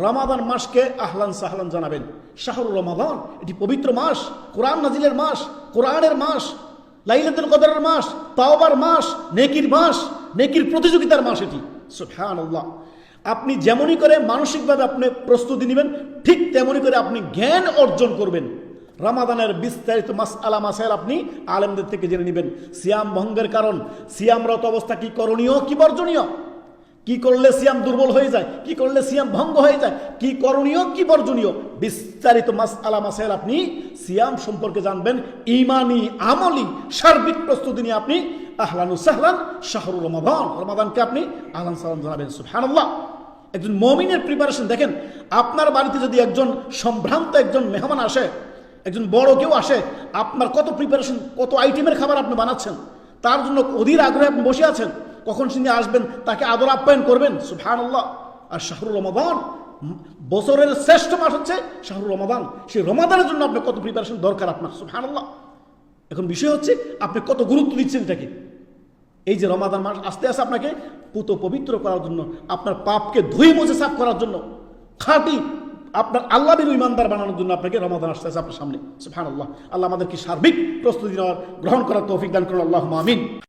রমাদান মাসকে আহলান সাহলান জানাবেন। শাহরুর রমাদান, এটি পবিত্র মাস, কোরআন নাজিলের মাস, কোরআনের মাস, লাইলাতুল কদরের মাস, তাওবার মাস, নেকির মাস, নেকির প্রতিযোগিতার মাস এটি। সুবহানাল্লাহ। আপনি যেমনই করে মানসিকভাবে আপনি প্রস্তুতি নেবেন, ঠিক তেমনই করে আপনি জ্ঞান অর্জন করবেন। রমাদানের বিস্তারিত মাসআলা মাসাইল আপনি আলেমদের থেকে জেনে নেবেন। সিয়াম ভঙ্গের কারণ, সিয়ামরত অবস্থা কি করণীয়, কি বর্জনীয়, কি করলে সিয়াম দুর্বল হয়ে যায়, কি করলে সিয়াম ভঙ্গ হয়ে যায়, কি করণীয়, কি বর্জনীয়, বিস্তারিত মাসআলা মাসাইল আপনি সিয়াম সম্পর্কে জানবেন। ঈমানি, আমলি, সার্বিক প্রস্তুতি নিয়ে আপনি আহলান সাহলান শাহরুর রমাদান, রমাদানকে আপনি আহলান সাহলান জানাবেন। সুবহানাল্লাহ। একজন মুমিনের প্রিপারেশন দেখেন। আপনার বাড়িতে যদি একজন সম্ভ্রান্ত একজন মেহমান আসে, একজন বড় কেউ আসে, আপনার কত প্রিপারেশন, কত আইটেমের খাবার আপনি বানাচ্ছেন, তার জন্য অধীর আগ্রহে আপনি বসে আছেন কখন তিনি আসবেন, তাকে আদর আপ্যায়ন করবেন। সুবহানাল্লাহ। আর শাহরুর রমাদান, বছরের শ্রেষ্ঠ মাস হচ্ছে শাহরুর রমাদান। সেই রমাদানের জন্য আপনার কত প্রিপারেশন দরকার আপনার। সুবহানাল্লাহ। এখন বিষয় হচ্ছে আপনি কত গুরুত্ব দিচ্ছেন এটাকে। এই যে রমাদান মাস আস্তে আস্তে আপনাকে পুত পবিত্র করার জন্য, আপনার পাপকে ধুয়ে মুছে সাফ করার জন্য, খাঁটি আপনার আল্লাহর ইমানদার বানানোর জন্য আপনাকে রমাদান আসতে আছে আপনার সামনে। সুবহানাল্লাহ। আল্লাহ আমাদেরকে সার্বিক প্রস্তুতি নেওয়ার, গ্রহণ করার তৌফিক দান করুন। আল্লাহুম্মা আমিন।